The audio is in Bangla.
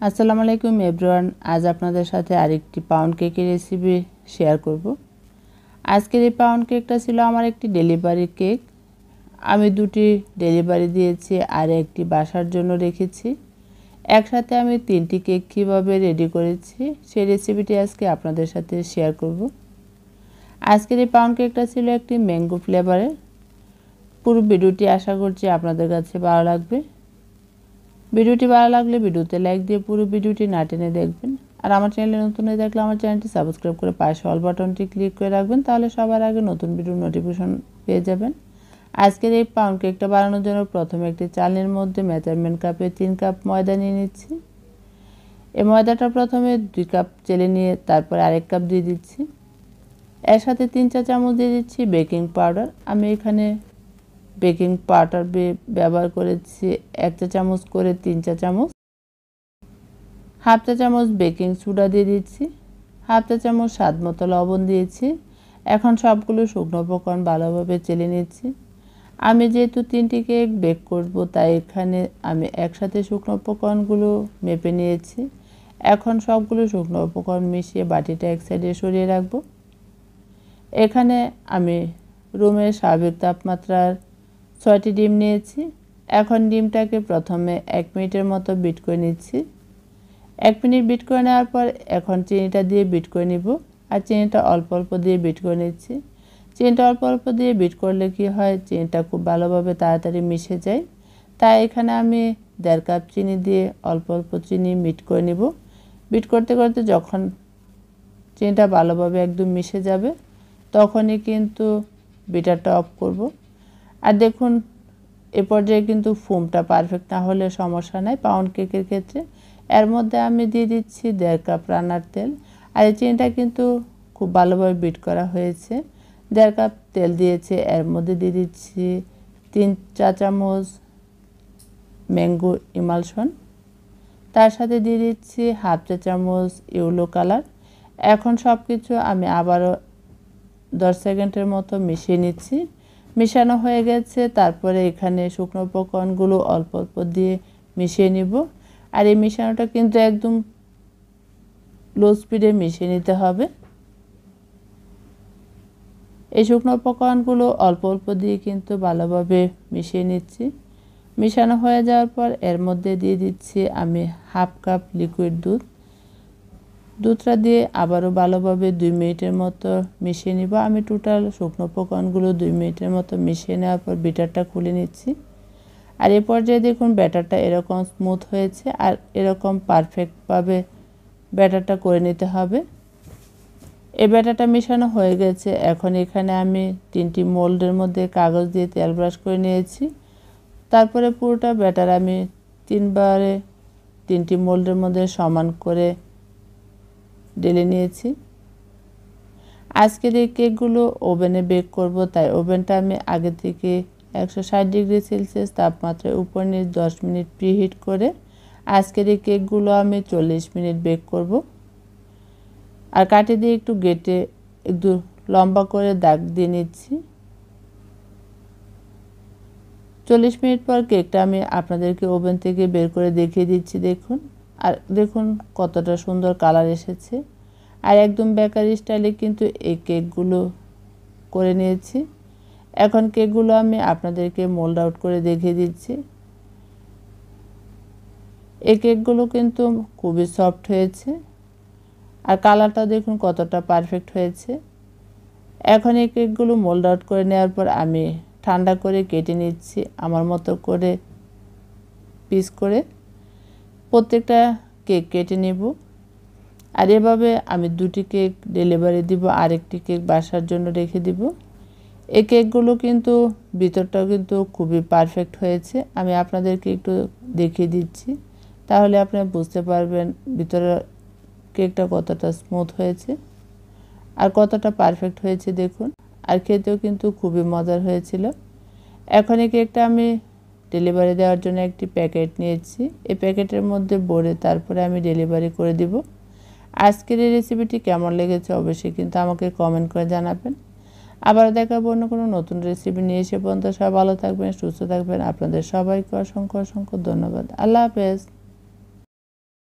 আসসালামু আলাইকুম এভরিওয়ান। আজ আপনাদের সাথে আরেকটি পাউন্ড কেকের রেসিপি শেয়ার করব। আজকের এই পাউন্ড কেকটা ছিল আমার একটি ডেলিভারি কেক। আমি দুটি ডেলিভারি দিয়েছি আর একটি বাসার জন্য রেখেছি। একসাথে আমি 3টি কেক কীভাবে রেডি করেছি সেই রেসিপিটি আজকে আপনাদের সাথে শেয়ার করব। আজকের এই পাউন্ড কেকটা ছিল একটি ম্যাঙ্গো ফ্লেভারের। পুরো ভিডিওটি আশা করছি আপনাদের কাছে ভালো লাগবে। ভিডিওটি ভালো লাগলে ভিডিওতে লাইক দিয়ে পুরো ভিডিওটি না টেনে দেখবেন। আর আমার চ্যানেলে নতুন হয়ে থাকলে আমার চ্যানেলটি সাবস্ক্রাইব করে পাশে অল বাটনটি ক্লিক করে রাখবেন, তাহলে সবার আগে নতুন ভিডিওর নোটিফিকেশন পেয়ে যাবেন। আজকের এই পাউন্ড কেকটা বানানোর জন্য প্রথমে একটি চালনির মধ্যে মেজারমেন্ট কাপে 3 কাপ ময়দা নিয়ে নিচ্ছি। এই ময়দাটা প্রথমে 2 কাপ চেলে নিয়ে তারপর আরেক কাপ দিয়ে দিচ্ছি। এর সাথে 3 চা চামচ দিয়ে দিচ্ছি বেকিং পাউডার। আমি এখানে বেকিং পাউডার ব্যবহার করেছি 1 চা চামচ করে 3 চা চামচ। হাফ চা চামচ বেকিং সোডা দিয়ে দিচ্ছি। হাফ চা চামচ স্বাদ মতো লবণ দিয়েছি। এখন সবগুলো শুকনো উপকরণ ভালোভাবে চেলে নিচ্ছি। আমি যেহেতু 3টি কেক বেক করব তাই এখানে আমি একসাথে শুকনো উপকরণগুলো মেপে নিয়েছি। এখন সবগুলো শুকনো উপকরণ মিশিয়ে বাটিটা এক সাইডে সরিয়ে রাখব। এখানে আমি রুমের স্বাভাবিক তাপমাত্রার 6টি ডিম নিয়েছি। এখন ডিমটাকে প্রথমে 1 মিনিটের মতো বিট করে নিচ্ছি। 1 মিনিট বিট করে নেওয়ার পর এখন চিনিটা দিয়ে বিট করে নিব। আর চিনিটা অল্প অল্প দিয়ে বিট করে নিচ্ছি। চিনিটা অল্প অল্প দিয়ে বিট করলে কি হয়, চিনিটা খুব ভালোভাবে তাড়াতাড়ি মিশে যায়। তাই এখানে আমি 1.5 কাপ চিনি দিয়ে অল্প অল্প চিনি বিট করে নিব। বিট করতে করতে যখন চিনিটা ভালোভাবে একদম মিশে যাবে তখনই কিন্তু বিটারটা অফ করব। আর দেখুন এ পর্যায়ে কিন্তু ফোমটা পারফেক্ট না হলে সমস্যা নাই পাউন্ড কেকের ক্ষেত্রে। এর মধ্যে আমি দিয়ে দিচ্ছি 1.5 কাপ রান্নার তেল। আর এই চিনিটা কিন্তু খুব ভালোভাবে বিট করা হয়েছে। 1.5 কাপ তেল দিয়েছে। এর মধ্যে দিয়ে দিচ্ছি 3 চা চামচ ম্যাঙ্গো ইমালশন। তার সাথে দিয়ে দিচ্ছি হাফ চা চামচ ইয়েলো কালার। এখন সব কিছু আমি আবারও 10 সেকেন্ডের মতো মিশিয়ে নিচ্ছি। মিশানো হয়ে গেছে। তারপরে এখানে শুকনো উপকরণগুলো অল্প অল্প দিয়ে মিশিয়ে নিব। আর এই মিশানোটা কিন্তু একদম লো স্পিডে মিশিয়ে নিতে হবে। এই শুকনো উপকরণগুলো অল্প অল্প দিয়ে কিন্তু ভালোভাবে মিশিয়ে নিচ্ছি। মিশানো হয়ে যাওয়ার পর এর মধ্যে দিয়ে দিচ্ছি আমি হাফ কাপ লিকুইড দুধ। দুধটা দিয়ে আবারও ভালোভাবে 2 মিনিটের মতো মিশিয়ে নিব। আমি টোটাল শুকনো উপকরণগুলো 2 মিনিটের মতো মিশিয়ে নেওয়ার পর বিটারটা খুলে নিচ্ছি। আর এই পর্যায়ে দেখুন ব্যাটারটা এরকম স্মুথ হয়েছে। আর এরকম পারফেক্টভাবে ব্যাটারটা করে নিতে হবে। এই ব্যাটারটা মেশানো হয়ে গেছে। এখন এখানে আমি 3টি মোল্ডের মধ্যে কাগজ দিয়ে তেল ব্রাশ করে নিয়েছি। তারপরে পুরোটা ব্যাটার আমি 3বারে 3টি মোল্ডের মধ্যে সমান করে ঢেলে নিয়েছি। আজকের এই কেকগুলো ওভেনে বেক করব, তাই ওভেনটা আমি আগে থেকে 160 ডিগ্রি সেলসিয়াস তাপমাত্রায় উপর নিচ 10 মিনিট প্রিহিট করে আজকের এই কেকগুলো আমি 40 মিনিট বেক করব। আর কাঠি দিয়ে একটু গেটে একটু লম্বা করে দাগ দিয়ে নিচ্ছি। 40 মিনিট পর কেকটা আমি আপনাদেরকে ওভেন থেকে বের করে দেখিয়ে দিচ্ছি। দেখুন, আর দেখুন কতটা সুন্দর কালার এসেছে। আর একদম বেকারি স্টাইলে কিন্তু এই কেকগুলো করে নিয়েছি। এখন কেকগুলো আমি আপনাদেরকে মোল্ড আউট করে দেখিয়ে দিচ্ছি। এই কেকগুলো কিন্তু খুবই সফট হয়েছে। আর কালারটা দেখুন কতটা পারফেক্ট হয়েছে। এখন এই কেকগুলো মোল্ড আউট করে নেওয়ার পর আমি ঠান্ডা করে কেটে নিচ্ছি আমার মতো করে পিস করে। প্রত্যেকটা কেক কেটে নেব। আর এভাবে আমি 2টি কেক ডেলিভারি দিব, আরেকটি কেক বাসার জন্য রেখে দিব। এই কেকগুলো কিন্তু ভিতরটাও কিন্তু খুবই পারফেক্ট হয়েছে। আমি আপনাদেরকে একটু দেখিয়ে দিচ্ছি, তাহলে আপনারা বুঝতে পারবেন ভিতরের কেকটা কতটা স্মুথ হয়েছে আর কতটা পারফেক্ট হয়েছে দেখুন। আর খেতেও কিন্তু খুবই মজার হয়েছিল। এখন এই কেকটা আমি ডেলিভারি দেওয়ার জন্য একটি প্যাকেট নিয়েছি। এই প্যাকেটের মধ্যে ভরে তারপরে আমি ডেলিভারি করে দিব। আজকের এই রেসিপিটি কেমন লেগেছে অবশ্যই কিন্তু আমাকে কমেন্ট করে জানাবেন। আবার দেখাবো অন্য কোনো নতুন রেসিপি নিয়ে। এসে পর্যন্ত সবাই ভালো থাকবেন, সুস্থ থাকবেন। আপনাদের সবাইকে অসংখ্য অসংখ্য ধন্যবাদ। আল্লাহ হাফেজ।